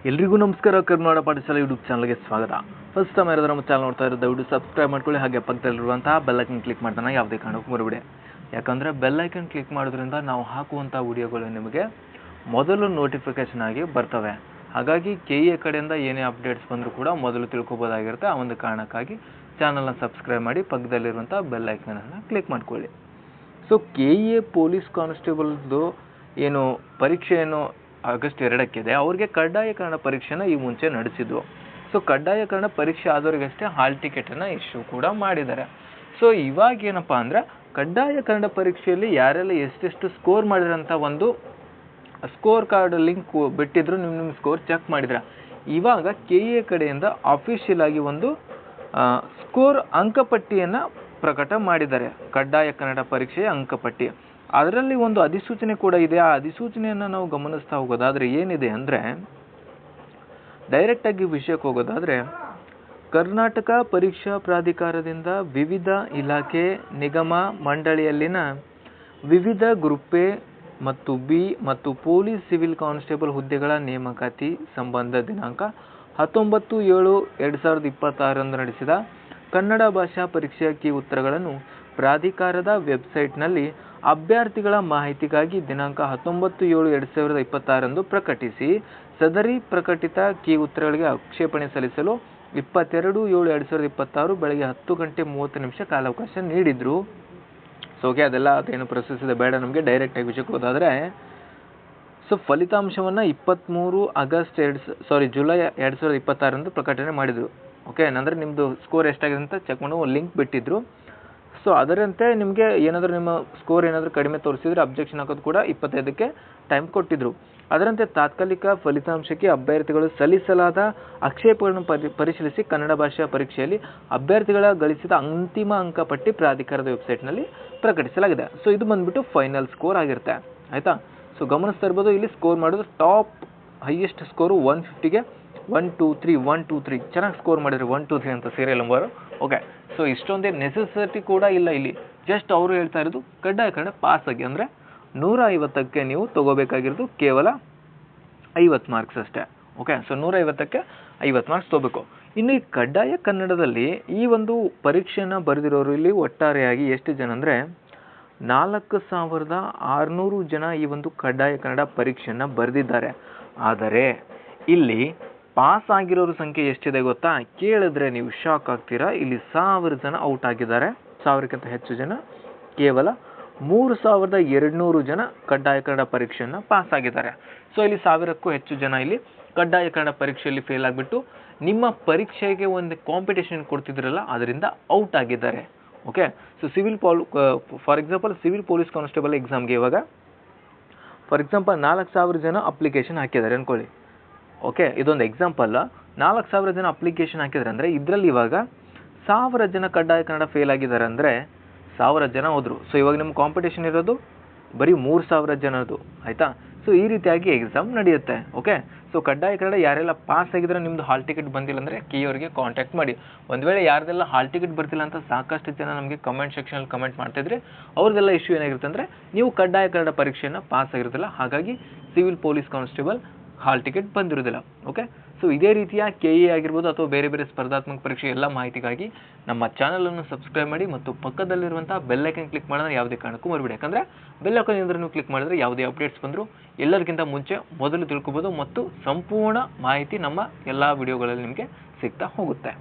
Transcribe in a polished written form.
ಎಲ್ರಿಗೂ ನಮಸ್ಕಾರ. ಕರ್ನಾಟಕ ಪಾಠಶಾಲೆ ಯೂಟ್ಯೂಬ್ ಚಾನಲ್ಗೆ ಸ್ವಾಗತ. ಫಸ್ಟ್ ಟೈಮ್ ಯಾರಾದರೂ ನಮ್ಮ ಚಾನಲ್ ನೋಡ್ತಾ ಇರೋದು ದಯವಿಟ್ಟು ಸಬ್ಸ್ಕ್ರೈಬ್ ಮಾಡ್ಕೊಳ್ಳಿ, ಹಾಗೆ ಪಕ್ಕದಲ್ಲಿರುವಂತಹ ಬೆಲ್ ಐಕನ್ ಕ್ಲಿಕ್ ಮಾಡ್ತಾನೆ ಯಾವುದೇ ಕಾರಣಕ್ಕೂ ಮರಿಬೇಡಿ. ಯಾಕಂದರೆ ಬೆಲ್ ಐಕನ್ ಕ್ಲಿಕ್ ಮಾಡೋದ್ರಿಂದ ನಾವು ಹಾಕುವಂಥ ವಿಡಿಯೋಗಳು ನಿಮಗೆ ಮೊದಲು ನೋಟಿಫಿಕೇಷನ್ ಆಗಿ ಬರ್ತವೆ. ಹಾಗಾಗಿ KA ಕಡೆಯಿಂದ ಏನೇ ಅಪ್ಡೇಟ್ಸ್ ಬಂದರೂ ಕೂಡ ಮೊದಲು ತಿಳ್ಕೊಬೋದಾಗಿರುತ್ತೆ. ಆ ಒಂದು ಕಾರಣಕ್ಕಾಗಿ ಚಾನಲ್ನ ಸಬ್ಸ್ಕ್ರೈಬ್ ಮಾಡಿ ಪಕ್ಕದಲ್ಲಿರುವಂಥ ಬೆಲ್ ಐಕನನ್ನು ಕ್ಲಿಕ್ ಮಾಡ್ಕೊಳ್ಳಿ. ಸೊ KA ಪೊಲೀಸ್ ಕಾನ್ಸ್ಟೇಬಲ್ದು ಏನು ಪರೀಕ್ಷೆ ಏನು ಆಗಸ್ಟ್ 2 ಅವ್ರಿಗೆ ಕಡ್ಡಾಯ ಕನ್ನಡ ಪರೀಕ್ಷೆನ ಈ ಮುಂಚೆ ನಡೆಸಿದ್ರು. ಸೊ ಕಡ್ಡಾಯ ಕನ್ನಡ ಪರೀಕ್ಷೆ ಆದವ್ರಿಗಷ್ಟೇ ಹಾಲ್ ಟಿಕೆಟನ್ನು ಇಶ್ಯೂ ಕೂಡ ಮಾಡಿದ್ದಾರೆ. ಸೊ ಇವಾಗ ಏನಪ್ಪ ಅಂದರೆ ಕಡ್ಡಾಯ ಕನ್ನಡ ಪರೀಕ್ಷೆಯಲ್ಲಿ ಯಾರೆಲ್ಲ ಎಷ್ಟೆಷ್ಟು ಸ್ಕೋರ್ ಮಾಡಿದ್ರಂತ ಒಂದು ಸ್ಕೋರ್ ಕಾರ್ಡ್ ಲಿಂಕ್ ಬಿಟ್ಟಿದ್ರು, ನಿಮ್ಮ ಸ್ಕೋರ್ ಚೆಕ್ ಮಾಡಿದ್ರೆ ಇವಾಗ KA ಕಡೆಯಿಂದ ಅಫಿಷಿಯಲ್ ಆಗಿ ಒಂದು ಸ್ಕೋರ್ ಅಂಕಪಟ್ಟಿಯನ್ನು ಪ್ರಕಟ ಮಾಡಿದ್ದಾರೆ. ಕಡ್ಡಾಯ ಕನ್ನಡ ಪರೀಕ್ಷೆಯ ಅಂಕಪಟ್ಟಿ, ಅದರಲ್ಲಿ ಒಂದು ಅಧಿಸೂಚನೆ ಕೂಡ ಇದೆ. ಆ ಅಧಿಸೂಚನೆಯನ್ನು ನಾವು ಗಮನಿಸ್ತಾ ಹೋಗೋದಾದರೆ ಏನಿದೆ ಅಂದರೆ, ಡೈರೆಕ್ಟಾಗಿ ವಿಷಯಕ್ಕೆ ಹೋಗೋದಾದರೆ, ಕರ್ನಾಟಕ ಪರೀಕ್ಷಾ ಪ್ರಾಧಿಕಾರದಿಂದ ವಿವಿಧ ಇಲಾಖೆ ನಿಗಮ ಮಂಡಳಿಯಲ್ಲಿನ ವಿವಿಧ ಗ್ರೂಪ್ A ಮತ್ತು B ಮತ್ತು ಪೊಲೀಸ್ ಸಿವಿಲ್ ಕಾನ್ಸ್ಟೇಬಲ್ ಹುದ್ದೆಗಳ ನೇಮಕಾತಿ ಸಂಬಂಧ ದಿನಾಂಕ 19/7/2026 ನಡೆಸಿದ ಕನ್ನಡ ಭಾಷಾ ಪರೀಕ್ಷೆಯ ಕೀ ಉತ್ತರಗಳನ್ನು ಪ್ರಾಧಿಕಾರದ ವೆಬ್ಸೈಟ್ನಲ್ಲಿ ಅಭ್ಯರ್ಥಿಗಳ ಮಾಹಿತಿಗಾಗಿ ದಿನಾಂಕ 19/7/2026 ಪ್ರಕಟಿಸಿ, ಸದರಿ ಪ್ರಕಟಿತ ಕೀ ಉತ್ತರಗಳಿಗೆ ಆಕ್ಷೇಪಣೆ ಸಲ್ಲಿಸಲು 22/7/2026 ಬೆಳಗ್ಗೆ 10:30 ಕಾಲಾವಕಾಶ ನೀಡಿದ್ರು. ಸೊ ಓಕೆ, ಅದೇನು ಪ್ರೊಸೆಸ್ ಇದೆ ಬೇಡ, ನಮಗೆ ಡೈರೆಕ್ಟಾಗಿ ವಿಷಯಕ್ಕೆ ಹೋದಾದರೆ, ಸೊ ಫಲಿತಾಂಶವನ್ನು 23 ಜುಲೈ 2026 ಪ್ರಕಟಣೆ ಮಾಡಿದರು. ಓಕೆ, ಅಂದರೆ ನಿಮ್ಮದು ಸ್ಕೋರ್ ಎಷ್ಟಾಗಿದೆ ಅಂತ ಚೆಕ್ ಮಾಡೋ ಲಿಂಕ್ ಬಿಟ್ಟಿದ್ರು. ಸೊ ಅದರಂತೆ ನಿಮಗೆ ಏನಾದರೂ ನಿಮ್ಮ ಸ್ಕೋರ್ ಏನಾದರೂ ಕಡಿಮೆ ತೋರಿಸಿದರೆ ಅಬ್ಜೆಕ್ಷನ್ ಹಾಕೋದು ಕೂಡ 25ಕ್ಕೆ ಟೈಮ್ ಕೊಟ್ಟಿದ್ರು. ಅದರಂತೆ ತಾತ್ಕಾಲಿಕ ಫಲಿತಾಂಶಕ್ಕೆ ಅಭ್ಯರ್ಥಿಗಳು ಸಲ್ಲಿಸಲಾದ ಆಕ್ಷೇಪಗಳನ್ನು ಪರಿಶೀಲಿಸಿ ಕನ್ನಡ ಭಾಷಾ ಪರೀಕ್ಷೆಯಲ್ಲಿ ಅಭ್ಯರ್ಥಿಗಳ ಗಳಿಸಿದ ಅಂತಿಮ ಅಂಕಪಟ್ಟಿ ಪ್ರಾಧಿಕಾರದ ವೆಬ್ಸೈಟ್ನಲ್ಲಿ ಪ್ರಕಟಿಸಲಾಗಿದೆ. ಸೊ ಇದು ಬಂದ್ಬಿಟ್ಟು ಫೈನಲ್ ಸ್ಕೋರ್ ಆಗಿರುತ್ತೆ, ಆಯಿತಾ. ಸೊ ಗಮನಿಸ್ತಾ ಇರ್ಬೋದು, ಇಲ್ಲಿ ಸ್ಕೋರ್ ಮಾಡೋದು ಟಾಪ್ ಹೈಯೆಸ್ಟ್ ಸ್ಕೋರು 150ಗೆ 1 2 3 1 2 3 ಚೆನ್ನಾಗಿ ಸ್ಕೋರ್ ಮಾಡಿದ್ರು. 1 2 3 ಅಂತ ಸೀರಿಯಲ್ ನಂಬರು. ಓಕೆ, ಸೊ ಇಷ್ಟೊಂದೇ ನೆಸೆಸಿಟಿ ಕೂಡ ಇಲ್ಲ ಇಲ್ಲಿ. ಜಸ್ಟ್ ಅವರು ಹೇಳ್ತಾ ಇರೋದು ಕಡ್ಡಾಯ ಕನ್ನಡ ಪಾಸ್ ಆಗಿ, ಅಂದರೆ 150ಕ್ಕೆ ನೀವು ತೊಗೋಬೇಕಾಗಿರೋದು ಕೇವಲ 50 ಮಾರ್ಕ್ಸ್ ಅಷ್ಟೇ. ಓಕೆ, ಸೊ 150ಕ್ಕೆ 50 ಮಾರ್ಕ್ಸ್ ತೊಗೋಬೇಕು. ಇನ್ನು ಈ ಕಡ್ಡಾಯ ಕನ್ನಡದಲ್ಲಿ ಈ ಒಂದು ಪರೀಕ್ಷೆಯನ್ನು ಬರೆದಿರೋರು ಇಲ್ಲಿ ಒಟ್ಟಾರೆಯಾಗಿ ಎಷ್ಟು ಜನ ಅಂದರೆ 4600 ಜನ ಈ ಒಂದು ಕಡ್ಡಾಯ ಕನ್ನಡ ಪರೀಕ್ಷೆಯನ್ನು ಬರೆದಿದ್ದಾರೆ. ಆದರೆ ಇಲ್ಲಿ ಪಾಸ್ ಆಗಿರೋರ ಸಂಖ್ಯೆ ಎಷ್ಟಿದೆ ಗೊತ್ತಾ? ಕೇಳಿದ್ರೆ ನೀವು ಶಾಕ್ ಆಗ್ತೀರಾ. ಇಲ್ಲಿ 1000 ಜನ ಔಟ್ ಆಗಿದ್ದಾರೆ. 1000ಕ್ಕಿಂತ ಹೆಚ್ಚು ಜನ, ಕೇವಲ 3200 ಜನ ಕಡ್ಡಾಯ ಕನ್ನಡ ಪರೀಕ್ಷೆಯನ್ನು ಪಾಸ್ ಆಗಿದ್ದಾರೆ. ಸೊ ಇಲ್ಲಿ 1000ಕ್ಕೂ ಹೆಚ್ಚು ಜನ ಇಲ್ಲಿ ಕಡ್ಡಾಯ ಕನ್ನಡ ಪರೀಕ್ಷೆಯಲ್ಲಿ ಫೇಲ್ ಆಗಿಬಿಟ್ಟು ನಿಮ್ಮ ಪರೀಕ್ಷೆಗೆ ಒಂದು ಕಾಂಪಿಟೇಷನ್ ಕೊಡ್ತಿದ್ರಲ್ಲ ಅದರಿಂದ ಔಟ್ ಆಗಿದ್ದಾರೆ. Okay, so for example civil police constable ಎಕ್ಸಾಮ್ಗೆ ಇವಾಗ ಫಾರ್ ಎಕ್ಸಾಂಪಲ್ 4000 ಜನ ಅಪ್ಲಿಕೇಶನ್ ಹಾಕಿದ್ದಾರೆ ಅಂದ್ಕೊಳ್ಳಿ. ಓಕೆ, ಇದೊಂದು ಎಕ್ಸಾಂಪಲ್. 4000 ಜನ ಅಪ್ಲಿಕೇಶನ್ ಹಾಕಿದ್ದಾರೆ ಅಂದರೆ ಇದರಲ್ಲಿ ಇವಾಗ 1000 ಜನ ಕಡ್ಡಾಯ ಕನ್ನಡ ಫೇಲ್ ಆಗಿದ್ದಾರೆ ಅಂದರೆ 1000 ಜನ ಹೋದರು. ಸೊ ಇವಾಗ ನಿಮ್ಮ ಕಾಂಪಿಟೇಷನ್ ಇರೋದು ಬರೀ 3000 ಜನದ್ದು, ಆಯಿತಾ. ಸೊ ಈ ರೀತಿಯಾಗಿ ಎಕ್ಸಾಮ್ ನಡೆಯುತ್ತೆ. ಓಕೆ, ಸೊ ಕಡ್ಡಾಯ ಕನ್ನಡ ಯಾರೆಲ್ಲ ಪಾಸ್ ಆಗಿದ್ರೆ ನಿಮ್ಮದು ಹಾಲ್ ಟಿಕೆಟ್ ಬಂದಿಲ್ಲ ಅಂದರೆ KA ಕಾಂಟ್ಯಾಕ್ಟ್ ಮಾಡಿ. ಒಂದು ವೇಳೆ ಯಾರ್ದೆಲ್ಲ ಹಾಲ್ ಟಿಕೆಟ್ ಬರ್ತಿಲ್ಲ ಅಂತ ಸಾಕಷ್ಟು ಜನ ನಮಗೆ ಕಮೆಂಟ್ ಸೆಕ್ಷನಲ್ಲಿ ಕಮೆಂಟ್ ಮಾಡ್ತಿದ್ರೆ ಅವ್ರದ್ದೆಲ್ಲ ಇಶ್ಯೂ ಏನಾಗಿರುತ್ತೆ ಅಂದರೆ ನೀವು ಕಡ್ಡಾಯ ಕನ್ನಡ ಪರೀಕ್ಷೆಯನ್ನು ಪಾಸ್ ಆಗಿರೋದಿಲ್ಲ, ಹಾಗಾಗಿ civil police constable hall ticket ಬಂದಿರೋದಿಲ್ಲ. ಓಕೆ, ಸೊ ಇದೇ ರೀತಿಯ KA ಆಗಿರ್ಬೋದು ಅಥವಾ ಬೇರೆ ಬೇರೆ ಸ್ಪರ್ಧಾತ್ಮಕ ಪರೀಕ್ಷೆ ಎಲ್ಲ ಮಾಹಿತಿಗಾಗಿ ನಮ್ಮ ಚಾನಲನ್ನು ಸಬ್ಸ್ಕ್ರೈಬ್ ಮಾಡಿ ಮತ್ತು ಪಕ್ಕದಲ್ಲಿರುವಂಥ ಬೆಲ್ ಐಕನ್ ಕ್ಲಿಕ್ ಮಾಡಿದ್ರೆ ಯಾವುದೇ ಕಾರಣಕ್ಕೂ ಮರಿಬೇಡಿ. ಯಾಕಂದರೆ ಬೆಲ್ ಐಕನ್ ಏನಾದರೂ ನೀವು ಕ್ಲಿಕ್ ಮಾಡಿದ್ರೆ ಯಾವುದೇ ಅಪ್ಡೇಟ್ಸ್ ಬಂದರೂ ಎಲ್ಲರಿಗಿಂತ ಮುಂಚೆ ಮೊದಲು ತಿಳ್ಕೊಬೋದು ಮತ್ತು ಸಂಪೂರ್ಣ ಮಾಹಿತಿ ನಮ್ಮ ಎಲ್ಲ ವಿಡಿಯೋಗಳಲ್ಲಿ ನಿಮಗೆ ಸಿಗ್ತಾ ಹೋಗುತ್ತೆ.